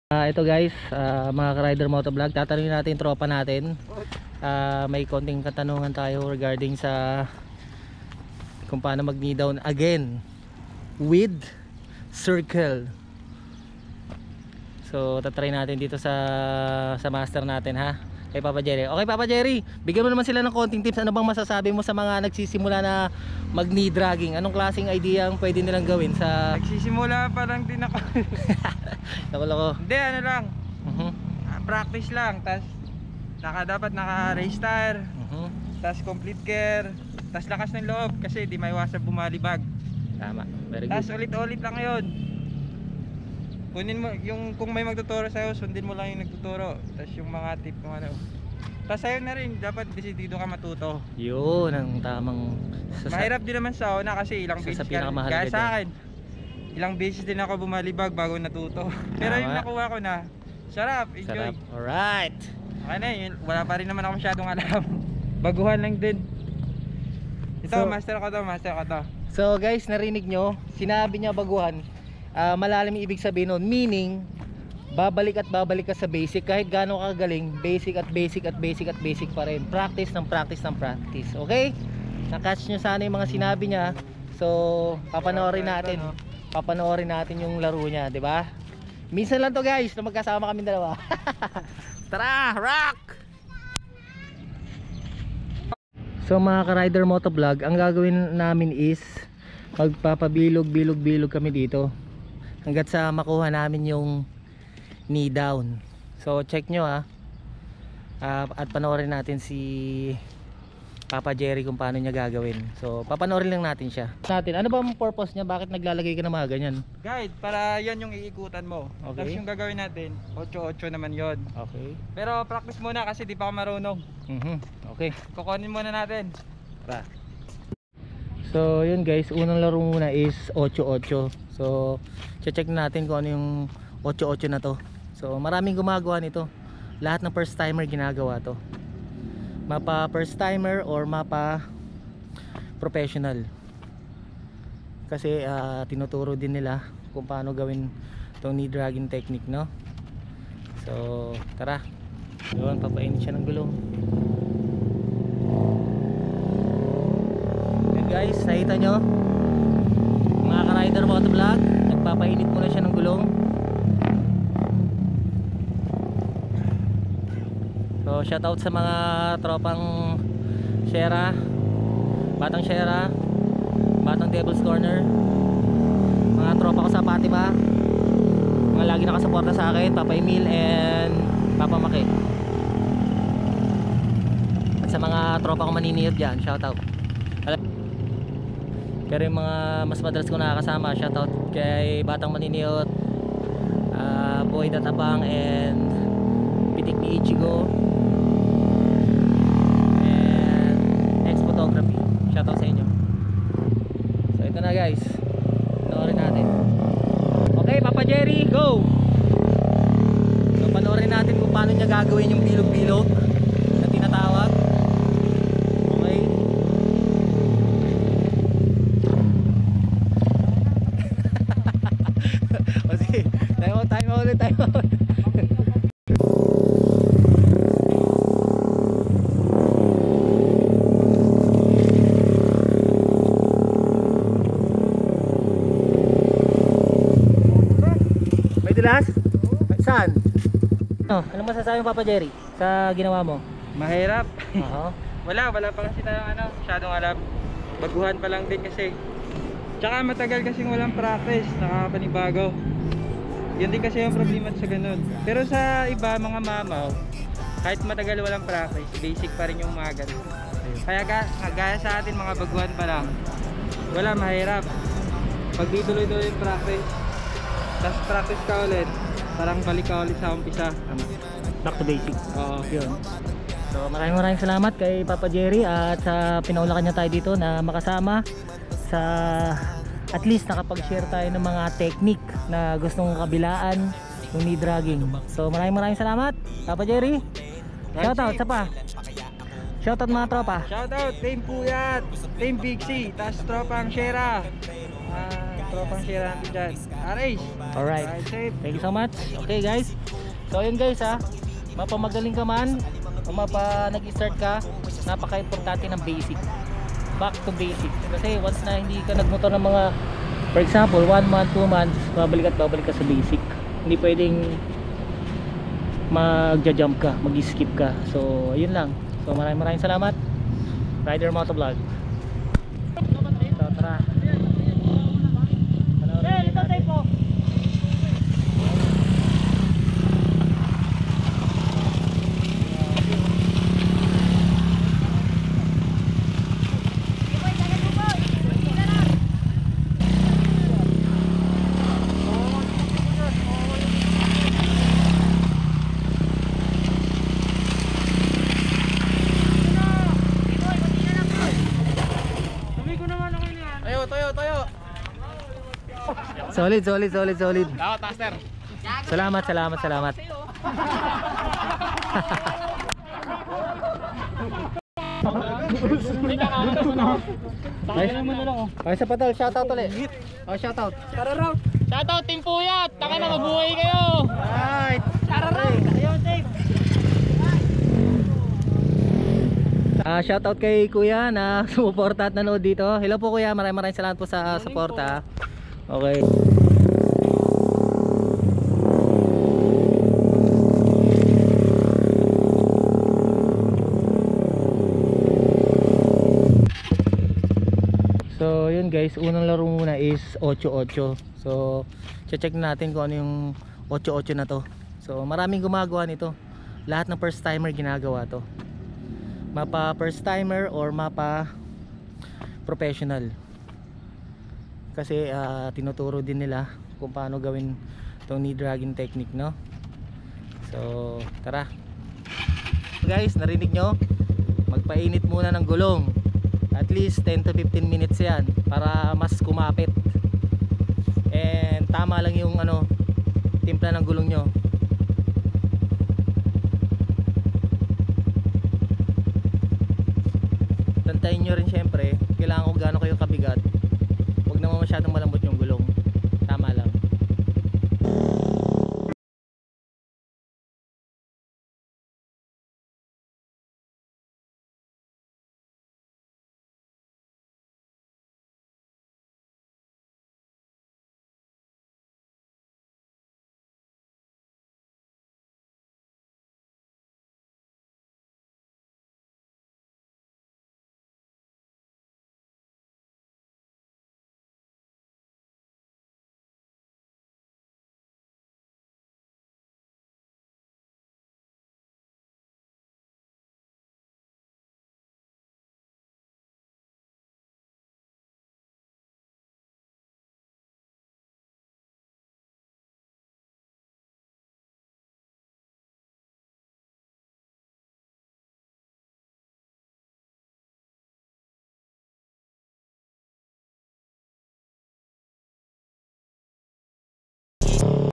Ito guys, mga ka-rider motovlog, tatanungin natin yung tropa natin. May konting katanungan tayo regarding sa kung paano mag-knee down again with circle. So tatry natin dito sa master natin, ha, kay Papa Jerry. Okay Papa Jerry, bigyan mo naman sila ng konting tips. Ano bang masasabi mo sa mga nagsisimula na mag-knee dragging? Anong klaseng idea ang pwede nilang gawin sa... Nagsisimula pa lang din ako. Lako. Hindi, ano lang, practice lang. Tas dapat naka race tire, tas complete gear, tas lakas ng loob kasi di maiwasan bumalibag. Tama, very good. Tas ulit-ulit lang yun. Kunin mo yung, kung may magtuturo sa'yo, sundin mo lang yung nagtuturo. Tas yung mga tip ng ano. Tas sa'yo na rin, dapat desidido ka matuto. Yun ang tamang Mahirap din naman sa una kasi ilang sa beses ka, pinakamahalaga gaya dyan. sa akin, ilang beses din ako bumalibag bago natuto. Pero Tama. yung nakuha ko na, sarap, enjoy. Sarap. Alright. Okay na yun, wala pa rin naman ako masyadong alam. Baguhan lang din. Ito, So, master ko to. So guys, narinig nyo, sinabi niya baguhan. Malalim yung ibig sabihin nun, meaning babalik ka sa basic. Kahit gaano ka kagaling, basic pa rin. Practice ng practice. Okay? Na-catch nyo sana yung mga sinabi niya. So papanoorin natin yung laro niya, di ba? Minsan lang to guys na magkasama kami dalawa. Tara, rock! So mga ka-rider motovlog, ang gagawin namin is magpapabilog kami dito hanggat sa makuha namin yung knee down. So check nyo, at panoorin natin si Papa Jerry kung paano niya gagawin. So papanoorin lang natin siya. Ano ba ang purpose niya? Bakit naglalagay ka ng mga ganyan? Guide, para yan yung iikutan mo. Okay. Tapos yung gagawin natin, 8-8 naman yon. Okay. Pero practice muna kasi di pa ako marunong. Okay. Kukunin muna natin. Tara. So yun guys, unang laro muna is 8-8. So check natin kung ano yung 8-8 na to. So maraming gumagawa nito. Lahat ng first timer ginagawa to. Mapa first timer or mapa professional. Kasi tinuturo din nila kung paano gawin tong knee dragging technique, no? So tara. Yun, papainit siya ng gulong. Guys, nakita nyo mga ka-rider motovlog, nagpapainit muna siya ng gulong. So shoutout sa mga tropang Shera, Batang Devil's Corner, mga tropa ko sa Fatima, mga lagi nakasuporta sa akin, Papa Emil and Papa Maki, at sa mga tropa ko maniniyot dyan, shoutout. Pero yung mga mas madalas ko nakakasama, shoutout kay Batang Maniniyot, Boy Databang and Pitik ni Ichigo and X Photography. Shoutout sa inyo. So ito na guys, panoorin natin. Okay Papa Jerry, go! So panoorin natin kung paano niya gagawin yung bilog-bilog na tinatawag. Okay. Kasi time out ulit. May dulas? Saan? Anong masasabi mo Papa Jerry sa ginawa mo? Mahirap. Wala pa kasi tayong masyadong alam. Baguhan pa lang din kasi. Tsaka matagal kasing walang practice, nakakapanibago. Yun din kasi yung problema sa ganun. Pero sa iba, mga mamaw, kahit matagal walang practice, basic pa rin yung mga ganun. Kaya gaya sa atin mga baguhan pa lang, wala, mahirap. Pag di tuloy-tuloy yung practice, tapos practice ka ulit, parang balik ka ulit sa umpisa. Back to basics. Oo. Yun. So maraming salamat kay Papa Jerry at sa pinaulakan niya tayo dito na makasama sa at least nakapag-share tayo ng mga technique na gustong kabilaan yung knee dragging. So maraming salamat Papa Jerry. Shoutout sa pa. Shoutout mga tropa. Shoutout Team Puyat, Team Big C, tas tropang Shera. tropang share natin dyan. Aris! Alright. Ride safe. Thank you so much. Okay guys. So ayun guys ha. Mapamagaling ka man o nag-start ka, napaka-importante ng basic. Back to basic. Kasi once na hindi ka nagmotor ng mga, for example, 1 month, 2 months, babalik ka sa basic. Hindi pwedeng magja-jump ka, mag-skip ka. So ayun lang. So maraming salamat. Rider Motovlog. So tara. Ito tayo po. Solid. Dapat, master. Salamat. Ay, sa patal, shoutout ulit. Oh, shoutout. Shoutout Team Puyat! Taka na, mabuhay kayo! Right. Shoutout kay Kuya na sumuporta at nanood dito. Hello po Kuya, maraming salamat po sa suporta. Okay. So yun guys, unang laro muna is 8-8. So check natin kung ano yung 8-8 na to. So maraming gumagawa nito. Lahat ng first timer ginagawa to. Mapa first timer or mapa professional. Kasi tinuturo din nila kung paano gawin tong knee dragging technique, no? So tara. Guys, narinig nyo? Magpainit muna ng gulong. At least 10 to 15 minutes yan para mas kumapit. And tama lang yung timpla ng gulong nyo. Tantayin nyo rin syempre, kailangan kung gaano kayo kabigat. Huwag naman masyadong malambot yung gulong.